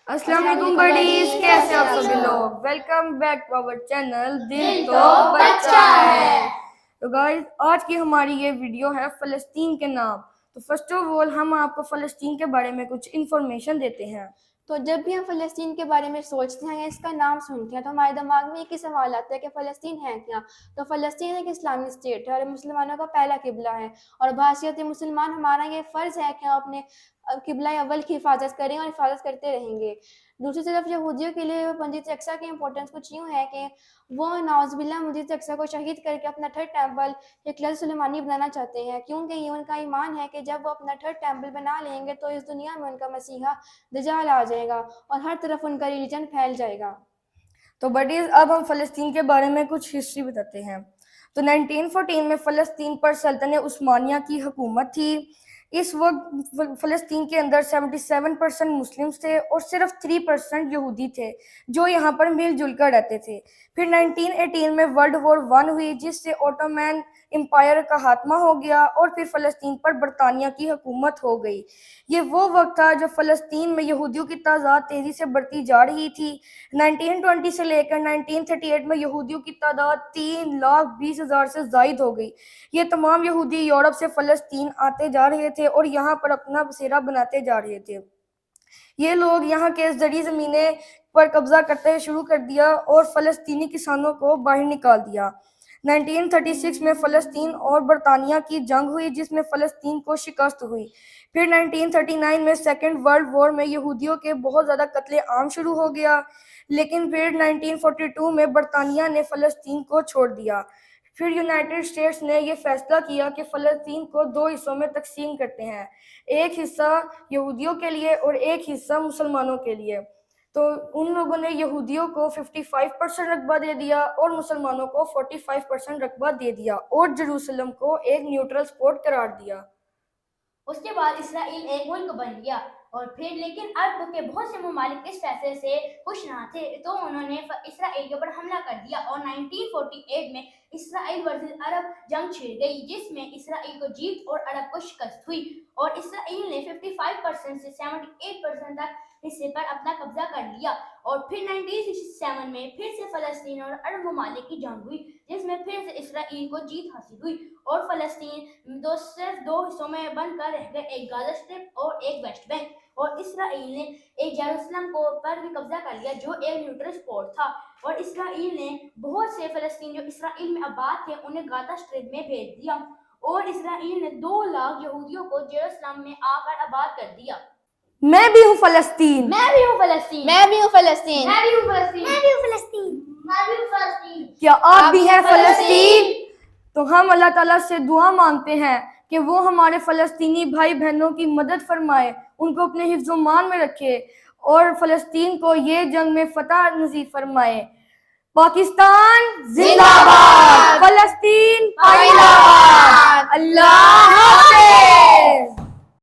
अस्सलाम वालेकुम बडीज, कैसे आप सभी लोग। Welcome back to our channel दिल तो बच्चा है। तो गाइस, आज की हमारी ये वीडियो है फ़लस्तीन के नाम। तो फर्स्ट ऑफ ऑल हम आपको फ़लस्तीन के बारे में कुछ इन्फॉर्मेशन देते हैं। तो जब भी हम फ़लस्तीन के बारे में सोचते हैं या इसका नाम सुनते हैं तो हमारे दिमाग में एक ही सवाल आता है कि फ़लस्तीन है क्या। तो फ़लस्तीन एक इस्लामी स्टेट है और मुसलमानों का पहला किबला है, और बहैसियत मुसलमान हमारा ये फ़र्ज़ है कि हम अपने किबला अव्वल की हिफाजत करें और हिफाजत करते रहेंगे। दूसरी तरफ यहूदियों के लिए मस्जिद अक्सा की इंपॉर्टेंस कुछ यूँ है कि वो नाउज़ुबिल्लाह मस्जिद अक्सा को शहीद करके अपना थर्ड टेम्पल हिकलत सुलेमानी बनाना चाहते हैं, क्योंकि ये उनका ईमान है कि जब वो अपना थर्ड टेम्पल बना लेंगे तो इस दुनिया में उनका मसीहा दजाल आ जाएगा और हर तरफ उनका रिलीजन फैल जाएगा। तो बडीज, अब हम फ़लस्तीन के बारे में कुछ हिस्ट्री बताते हैं। तो 1914 में फ़लस्तीन पर सल्तनत उस्मानिया की हुकूमत थी। इस वक्त फ़लस्तीन के अंदर 77% मुस्लिम्स थे और सिर्फ 3% यहूदी थे जो यहाँ पर मिलजुल कर रहते थे। फिर 1918 में वर्ल्ड वॉर 1 हुई, जिससे ओटोमन एम्पायर का खात्मा हो गया और फिर फ़लस्तीन पर बरतानिया की हुकूमत हो गई। ये वो वक्त था जब फ़लस्तीन में यहूदियों की तादाद तेज़ी से बढ़ती जा रही थी। 1920 से लेकर 1938 में यहूदियों की तादाद 3,20,000 से ज़ायद हो गई। ये तमाम यहूदी यूरोप से फ़लस्तीन आते जा रहे थे और यहाँ पर अपना बसेरा बनाते जा रहे थे। ये लोग यहाँ के जड़ी ज़मीनें पर कब्जा करते शुरू कर दिया और फ़लस्तीनी किसानों को बाहर निकाल दिया। 1936 में फ़लस्तीन और बरतानिया की जंग हुई, जिसमें फ़लस्तीन को शिकस्त हुई। फिर 1939 में सेकेंड वर्ल्ड वॉर में यहूदियों के बहुत ज़्यादा कत्ले आम शुरू हो गया, लेकिन फिर 1942 में बरतानिया ने फ़लस्तीन को छोड़ दिया। फिर यूनाइटेड स्टेट्स ने यह फैसला किया कि फ़लस्तीन को 2 हिस्सों में तकसीम करते हैं, एक हिस्सा यहूदियों के लिए और एक हिस्सा मुसलमानों के लिए। तो उन लोगों ने यहूदियों को 55% रकबा दे दिया और मुसलमानों को 45% रकबा दे दिया और जेरूसलम को एक न्यूट्रल स्पॉट करार दिया। उसके बाद इसराइल एक मुल्क बन गया और फिर लेकिन अरब के बहुत से ममालिक इस फैसले से खुश ना थे, तो उन्होंने इसराइल के ऊपर हमला कर दिया और 1948 में इसराइल वर्सेस अरब जंग छिड़ गई, जिसमें इसराइल को जीत और अरब को शिकस्त हुई और इसराइल ने 55% से 78% तक हिस्से पर अपना कब्जा कर लिया। और फिर 1967 में फिर से फ़लस्तीन और अरब ममालिक की जंग हुई, जिसमें फिर से इसराइल को जीत हासिल हुई और फ़लस्तीन सिर्फ 2 हिस्सों में बनकर रह गए, एक गाज़ा स्ट्रिप और एक वेस्ट बैंक। और इसराइल ने एक जेरूसलम को पर भी कब्जा कर लिया जो एक न्यूट्रल स्पॉट था, और इसराइल ने बहुत से फ़लस्तीन जो इसराइल में आबाद थे उन्हें गाज़ा स्ट्रिप में भेज दिया और इसराइल ने 2 लाख यहूदियों को जेरूसलम में आकर आबाद कर दिया। मैं भी हूँ फ़लस्तीन, मैं भी हूँ फ़लस्तीन, मैं भी हूँ फ़लस्तीन, मैं भी हूँ फ़लस्तीन, मैं भी हूँ फ़लस्तीन, मैं भी हूँ फ़लस्तीन। क्या आप भी हैं फ़लस्तीन? तो हम अल्लाह ताला से दुआ मांगते हैं कि वो हमारे फ़लस्तीनी भाई बहनों की मदद फरमाए, उनको अपने हिफ्ज़-ओ-मान में रखे और फ़लस्तीन को ये जंग में फ़तह नसीब फरमाए। पाकिस्तान जिंदाबाद, फ़लस्तीन जिंदाबाद। अल्लाह हाफ़िज़।